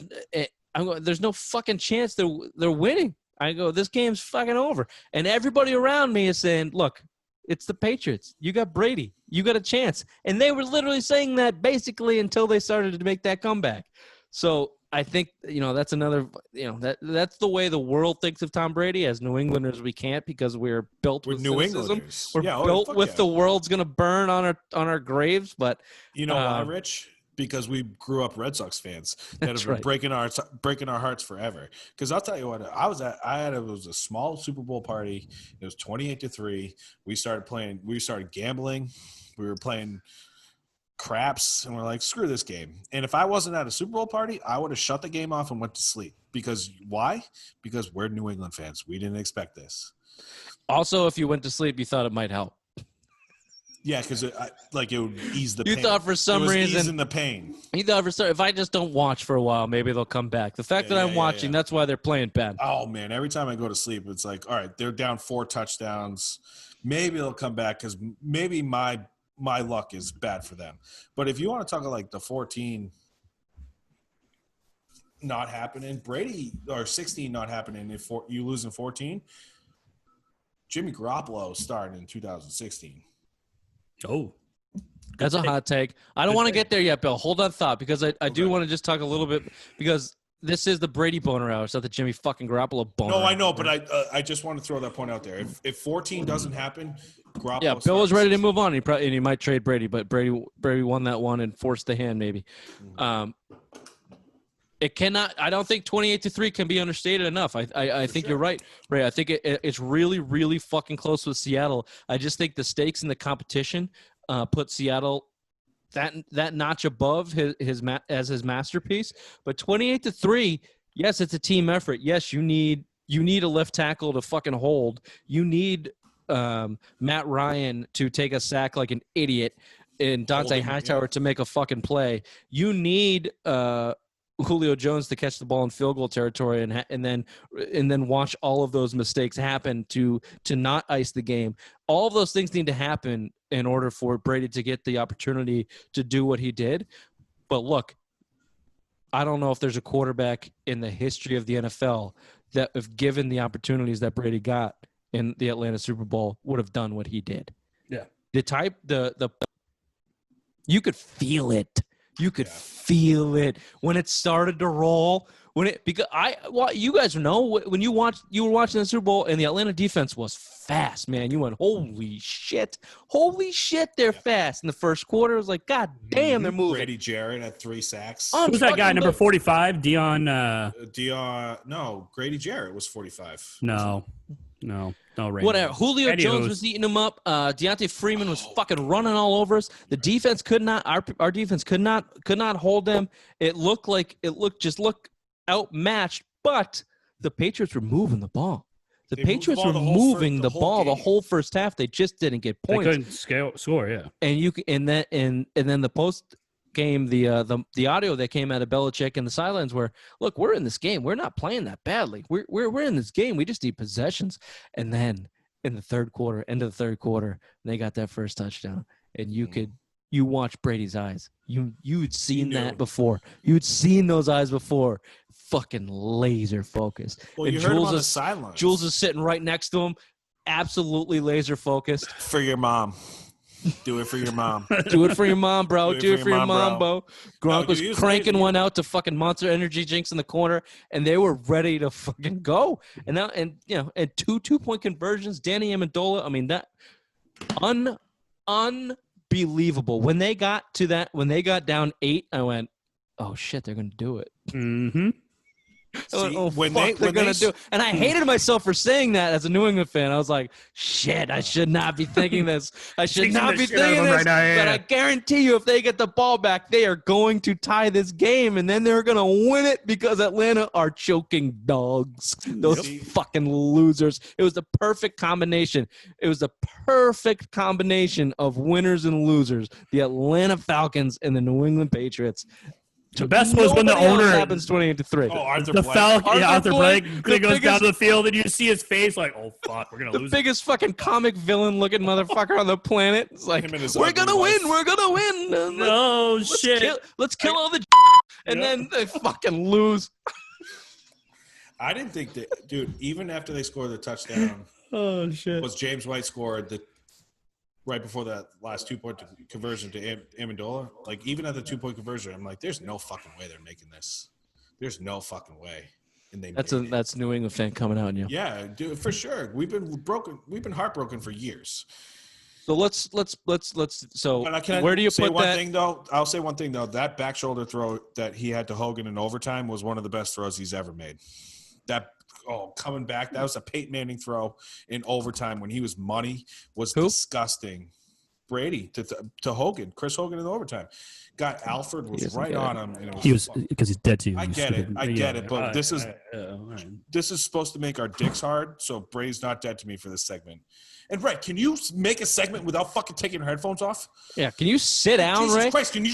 no fucking chance they're winning. I go, this game's fucking over. And everybody around me is saying, look, it's the Patriots. You got Brady. You got a chance. And they were literally saying that basically until they started to make that comeback. So I think, that's another, that's the way the world thinks of Tom Brady. As New Englanders, we can't because we're built with
New
cynicism.
Englanders.
We're built with the world's going to burn on our graves. But
you know why, Rich? Because we grew up Red Sox fans that have been breaking our hearts forever. Because I'll tell you what, it was a small Super Bowl party. It was 28-3. We started gambling. We were playing craps, and we're like, screw this game. And if I wasn't at a Super Bowl party, I would have shut the game off and went to sleep. Because why? Because we're New England fans. We didn't expect this.
Also, if you went to sleep, you thought it might help.
Yeah, because it would ease the pain.
You thought for some reason
easing the pain.
You thought if I just don't watch for a while, maybe they'll come back. The fact that I'm watching, that's why they're playing bad.
Oh man, every time I go to sleep, it's like, all right, they're down 4 touchdowns. Maybe they'll come back because maybe my luck is bad for them. But if you want to talk like the 14 not happening, Brady or 16 not happening, if you lose in 14, Jimmy Garoppolo started in 2016.
Oh,
that's a hot take. I don't want to get there yet, Bill. Hold on thought, because I do want to just talk a little bit, because this is the Brady boner hour. It's not the Jimmy fucking Garoppolo boner.
No, I know, but I just want to throw that point out there. If 14 doesn't happen, Garoppolo.
Yeah, Bill was ready to move on. He might trade Brady, but Brady won that one and forced the hand maybe. It cannot. I don't think 28-3 can be understated enough. I think you're right, Ray. I think it's really, really fucking close with Seattle. I just think the stakes in the competition put Seattle that notch above his masterpiece. But 28-3, yes, it's a team effort. Yes, you need a left tackle to fucking hold. You need Matt Ryan to take a sack like an idiot, and Dante Hightower to make a fucking play. You need Julio Jones to catch the ball in field goal territory and then watch all of those mistakes happen to not ice the game. All of those things need to happen in order for Brady to get the opportunity to do what he did. But look, I don't know if there's a quarterback in the history of the NFL that, if given the opportunities that Brady got in the Atlanta Super Bowl, would have done what he did.
Yeah.
The you could feel it. You could feel it when it started to roll. Because you guys know when you were watching the Super Bowl and the Atlanta defense was fast, man. You went, holy shit, they're fast. In the first quarter, it was like, God damn, they're moving.
Grady Jarrett had 3 sacks.
Who's that guy, number 45? Dion.
No, Grady Jarrett was 45.
No.
Whatever. Julio Jones was eating them up. Deontay Freeman was fucking running all over us. The defense could not. Our defense could not hold them. It looked outmatched. But the Patriots were moving the ball. The Patriots were moving the ball the whole first half. They just didn't get points.
They couldn't score. Yeah.
And then the post game, the audio that came out of Belichick and the sidelines were, look, we're in this game. We're not playing that badly. We're in this game. We just need possessions. And then in the third quarter, end of the third quarter, they got that first touchdown. And you watch Brady's eyes. You'd seen that before. You'd seen those eyes before. Fucking laser focused.
Well,
and
you heard him on the sidelines.
Jules is sitting right next to him, absolutely laser focused.
For your mom. Do it for your mom.
Do it for your mom, bro. Do it for your mom, bro. Gronk was cranking one out to fucking Monster Energy drinks in the corner, and they were ready to fucking go. And now, and 2-point conversions. Danny Amendola. I mean, that unbelievable. When they got down 8, I went, oh shit, they're gonna do it.
Mm-hmm.
They're gonna do it. And I hated myself for saying that as a New England fan. I was like, shit, I should not be thinking this. I should not be thinking this. Right now, yeah. But I guarantee you, if they get the ball back, they are going to tie this game, and then they're gonna win it because Atlanta are choking dogs. Those fucking losers. It was the perfect combination. It was the perfect combination of winners and losers. The Atlanta Falcons and the New England Patriots.
The best was when the owner
happens 28-3.
Oh, Arthur
the
Blank.
Falcon, Arthur Blank goes
biggest,
down to the field and you see his face like, oh fuck, we're gonna lose.
The biggest fucking comic villain looking motherfucker on the planet. It's like, we're gonna win.
No shit.
Let's kill all the and then they fucking lose.
I didn't think that, dude. Even after they scored the touchdown,
oh shit,
was James White scored right before that last 2-point conversion to Amendola. Like, even at the 2-point conversion, I'm like, there's no fucking way they're making this. There's no fucking way. And
that's New England fan coming out in you.
Yeah, dude, for sure. We've been heartbroken for years.
So let's. So where do you put
one
that?
Thing though? I'll say one thing though. That back shoulder throw that he had to Hogan in overtime was one of the best throws he's ever made. Coming back, that was a Peyton Manning throw in overtime when he was money. Was disgusting. Brady to Hogan, Chris Hogan in overtime. Got Alfred was right on him. And
he was because he's dead to you.
I get it, but this is supposed to make our dicks hard. So Brady's not dead to me for this segment. And Ray, can you make a segment without fucking taking your headphones off?
Yeah, can you sit down,
Jesus
Ray?
Christ, can you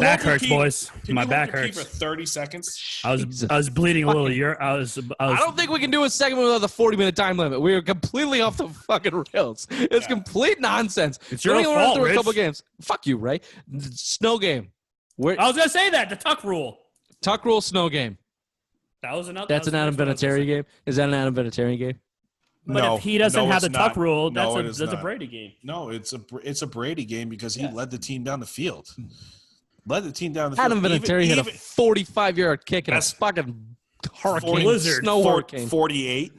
back
hold
hurts,
your key?
boys.
Can
My
you
back
hold your
hurts
key for 30 seconds.
I was bleeding a little. I
don't think we can do a segment without the 40-minute time limit. We are completely off the fucking rails. It's complete nonsense.
It's your fault,
through
Rich.
a couple games. Fuck you, Ray. Snow game.
I was gonna say that the tuck rule.
Tuck rule, snow game.
That's an
Adam Vinatieri game. Is that an Adam Vinatieri game?
But if he doesn't have the tuck rule, that's
a
Brady game.
No, it's a Brady game because he led the team down the field. Adam
Vinatieri hit a 45-yard kick in a fucking hurricane, snow hurricane.
48.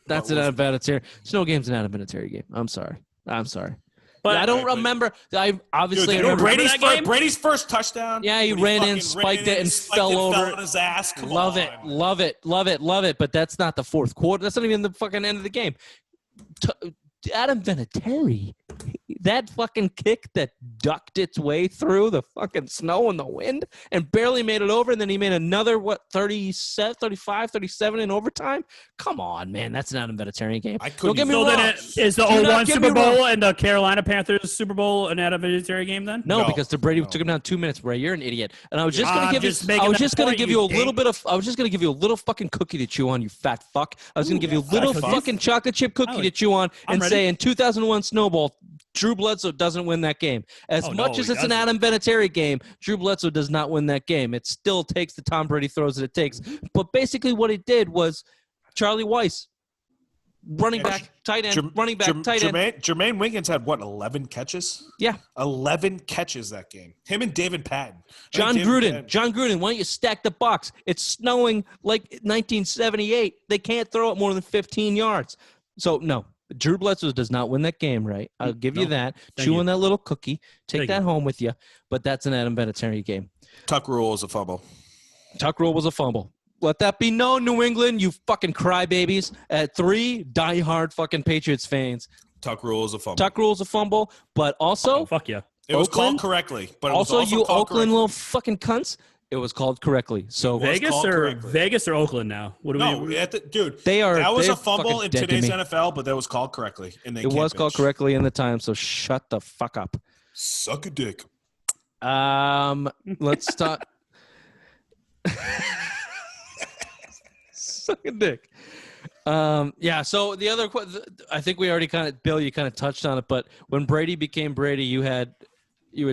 That's an Adam Vinatieri. Snow game's an Adam Vinatieri game. I'm sorry. But I don't remember. I obviously remember
Brady's first touchdown.
Yeah, he ran in, spiked it, and fell over.
On his ass.
Love it. But that's not the fourth quarter. That's not even the fucking end of the game. Adam Vinatieri, that fucking kick that ducked its way through the fucking snow and the wind and barely made it over, and then he made another, 37, 35, 37 in overtime? Come on, man. That's an Adam Vinatieri game. Don't get me wrong.
Then is the 01 Super Bowl and the Carolina Panthers Super Bowl an Adam Vinatieri game then?
No, because the Brady took him down 2 minutes, Ray. You're an idiot. And I was just going to give you a little fucking cookie to chew on, you fat fuck. I was going to give you a little fucking chocolate chip cookie to chew on and say in 2001 Snowball, Drew Bledsoe doesn't win that game. As much as it's an
doesn't.
Adam Vinatieri game, Drew Bledsoe does not win that game. It still takes the Tom Brady throws that it takes. But basically what he did was Charlie Weiss, running back, tight end, running back, tight end.
Jermaine Wiggins had, 11 catches?
Yeah.
11 catches that game. Him and David Patton.
John Gruden, why don't you stack the box? It's snowing like 1978. They can't throw it more than 15 yards. So, no. Drew Bledsoe does not win that game, right? I'll give you that. Chew on that little cookie. Take that home with you. But that's an Adam Vinatieri game.
Tuck rule is a fumble.
Tuck rule was a fumble. Let that be known, New England, you fucking crybabies. At 3, diehard fucking Patriots fans.
Tuck rule is a fumble.
Tuck rule is a fumble, but also
fuck yeah.
It was called correctly, but it
also
was also
you
called
Oakland little fucking cunts. It was called correctly. So
Vegas or Oakland now? What do we?
Dude,
they are.
That was a fumble in today's NFL, but that was called correctly, and
it was called correctly in the time. So shut the fuck up.
Suck a dick.
Let's start. Suck a dick. Yeah. So the other, I think we already Bill, you kind of touched on it, but when Brady became Brady, you had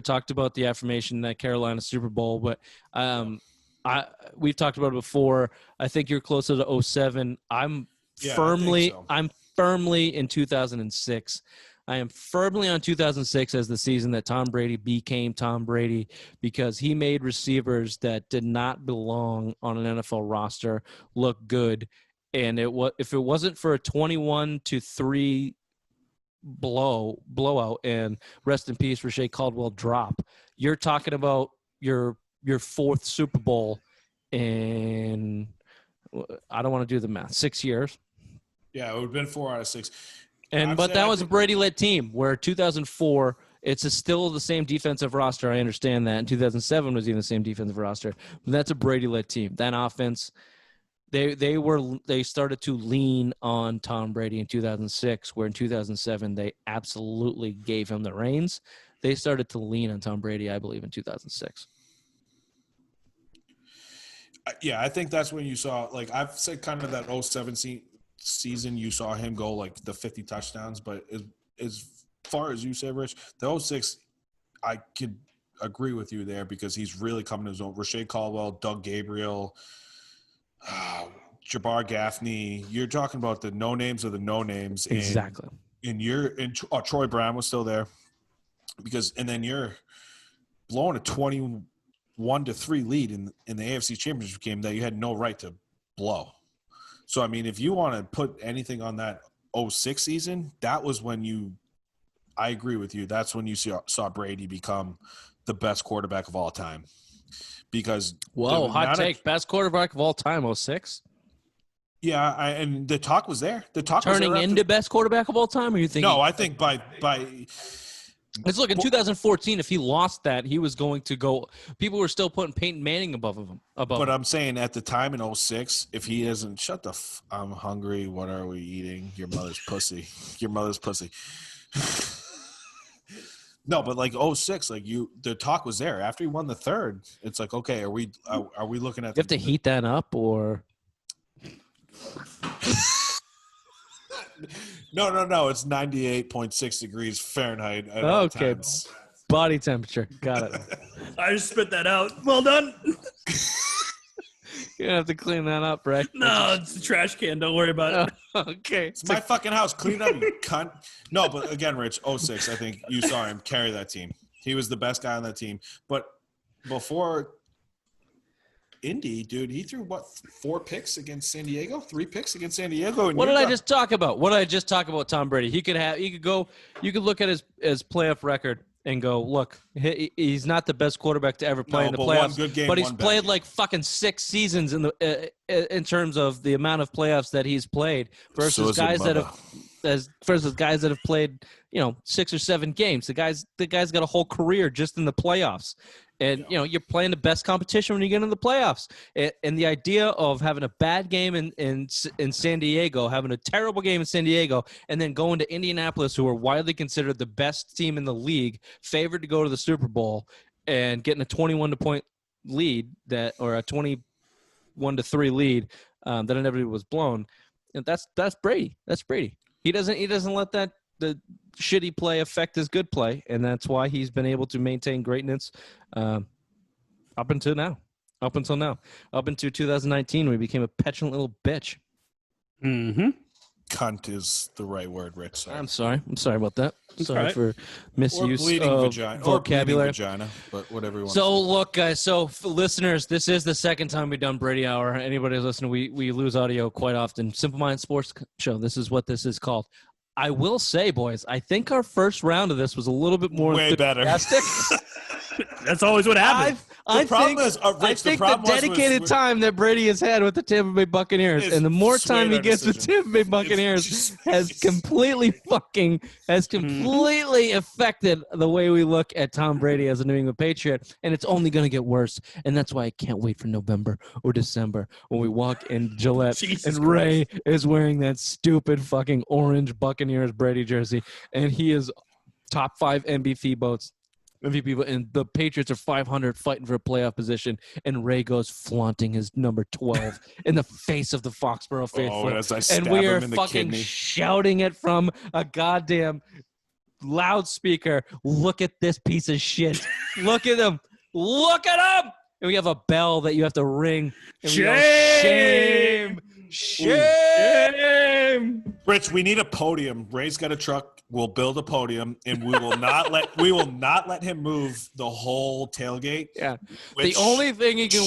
talked about the affirmation that Carolina Super Bowl, but we've talked about it before. I think you're closer to 2007. I'm firmly in 2006. I am firmly on 2006 as the season that Tom Brady became Tom Brady, because he made receivers that did not belong on an NFL roster look good. And if it wasn't for a 21-3 blowout and rest in peace Rashae Caldwell drop, you're talking about your fourth Super Bowl in, I don't want to do the math, 6 years.
Yeah, it would have been 4 out of 6.
But that was a Brady-led team, where 2004 it's still the same defensive roster. I understand that. And 2007 was even the same defensive roster. But that's a Brady-led team. That offense, they started to lean on Tom Brady in 2006, where in 2007 they absolutely gave him the reins. They started to lean on Tom Brady, I believe, in 2006.
Yeah, I think that's when you saw, like I've said, kind of that 07 season you saw him go like the 50 touchdowns. But as far as you said, Rich, the 06, I could agree with you there, because he's really coming to his own. Rashae Caldwell, Doug Gabriel, Jabbar Gaffney. You're talking about the no names of the no names.
Exactly.
Troy Brown was still there, and then you're blowing a 21-3 lead in the AFC Championship game that you had no right to blow. So, I mean, if you want to put anything on that 06 season, that was when I agree with you. That's when you saw Brady become the best quarterback of all time. Because
hot take, best quarterback of all time, 06?
Yeah, and the talk was there. The talk
turning
was there
into best quarterback of all time, or you think?
No, I think by
let's look in 2014. If he lost that, he was going to go. People were still putting Peyton Manning above him.
But I'm saying at the time in 06, if he isn't, I'm hungry. What are we eating? Your mother's pussy. Your mother's pussy. No, but like 06, like the talk was there after he won the third. It's like, okay, are we looking at?
You have to heat that up, or
no. It's 98.6 degrees Fahrenheit. At all times.
Body temperature. Got it.
I just spit that out. Well done.
You have to clean that up, right?
No, it's a trash can. Don't worry about it.
Okay.
It's my fucking house. Clean it up, you cunt. No, but again, Rich, 06, I think you saw him carry that team. He was the best guy on that team. But before Indy, dude, he threw, 4 picks against San Diego? 3 picks against San Diego?
What did I just talk about? What did I just talk about Tom Brady? You could look at his playoff record and go, look, he's not the best quarterback to ever play in the playoffs.
One good game,
but he's played like fucking 6 seasons in terms of the amount of playoffs that he's played versus guys that have played 6 or 7 games. The guy's got a whole career just in the playoffs. And, you're playing the best competition when you get into the playoffs. And the idea of having a bad game in San Diego, having a terrible game in San Diego, and then going to Indianapolis, who are widely considered the best team in the league, favored to go to the Super Bowl, and getting a 21-point lead or a 21-3 lead that inevitably was blown. And that's Brady. That's Brady. He doesn't let that the shitty play affect his good play, and that's why he's been able to maintain greatness up until now. Up until 2019, when he became a petulant little bitch.
Mm-hmm.
Cunt is the right word, Rich. Sorry.
I'm sorry about that. Sorry
right.
for misuse
Or bleeding
of
vagina.
vocabulary.
Or bleeding vagina, but whatever you want
So
to say.
look, guys. So for listeners, this is the second time we've done Brady Hour. Anybody who's listening, we lose audio quite often. Simple Mind Sports Show. This is what this is called. I will say, boys, I think our first round of this was a little bit more
Way better.
enthusiastic.
That's always what happens.
I think the dedicated time that Brady has had with the Tampa Bay Buccaneers,
Is
and the more
swayed
time he
our
gets with
decision.
Tampa Bay Buccaneers,
just-
has completely affected the way we look at Tom Brady as a New England Patriot, and it's only going to get worse. And that's why I can't wait for November or December when we walk in Gillette
Jesus
and Ray is wearing that stupid fucking orange Buccaneers Brady jersey, and he is top 5 MVP votes. MVP, and the Patriots are 500 fighting for a playoff position, and Ray goes flaunting his number 12 in the face of the Foxborough faithful.
and as I stab
and we are
him in the
fucking
kidney.
shouting it from a goddamn loudspeaker. Look at this piece of shit. Look at him. Look at him. And we have a bell that you have to ring. And we go, shame. Shame.
Rich, we need a podium. Ray's got a truck. We'll build a podium, and we will not let him move the whole tailgate.
Yeah.
Which,
The only thing he can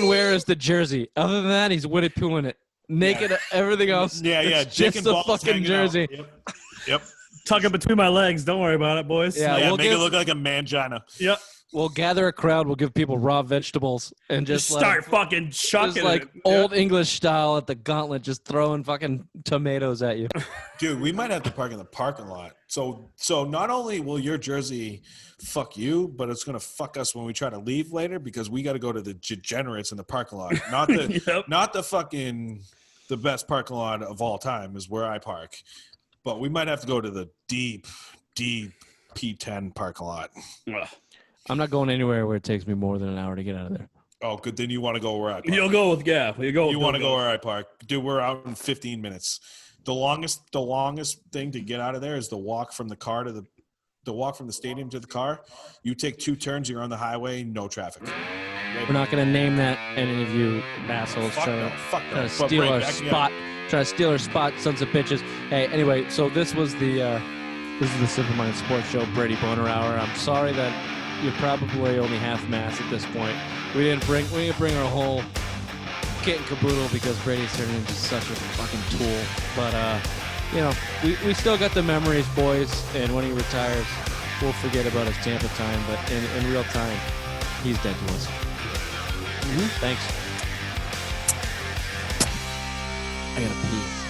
wear is the jersey. Other than that, he's Winnie Poohing it. Naked, everything else.
Yeah.
It's
Dick
just
and
the
balls
fucking
hanging
jersey.
out. Yep.
Tuck it between my legs. Don't worry about it, boys.
Yeah.
Yeah,
we'll
make it look like a mangina.
Yep.
We'll gather a crowd. We'll give people raw vegetables and just
start fucking
just
chucking
like
it.
old English style at the gauntlet, just throwing fucking tomatoes at you.
Dude, we might have to park in the parking lot. So not only will your jersey fuck you, but it's gonna fuck us when we try to leave later because we got to go to the degenerates in the parking lot. Not the
Yep.
not the fucking the best parking lot of all time is where I park, but we might have to go to the deep P10 parking lot.
Ugh.
I'm not going anywhere where it takes me more than an hour to get out of there.
Oh, good. Then you want to go where I park.
You'll go with You
Want to go where I park, dude? We're out in 15 minutes. The longest thing to get out of there is the walk from the car to the walk from the stadium to the car. You take 2 turns, you're on the highway, no traffic.
We're not going to name that any of you assholes
Fuck
trying
no,
to
fuck no. But
steal
Ray,
our
back me
spot.
up.
Try to steal our spot, sons of bitches. Hey, anyway, so this is the Simple Mind Sports Show, Brady Boner Hour. I'm sorry that you're probably only half mass at this point. We didn't bring our whole kit and caboodle because Brady's turned into such a fucking tool. But we still got the memories, boys. And when he retires, we'll forget about his Tampa time. But in real time, he's dead to us. Mm-hmm. Thanks. I gotta pee.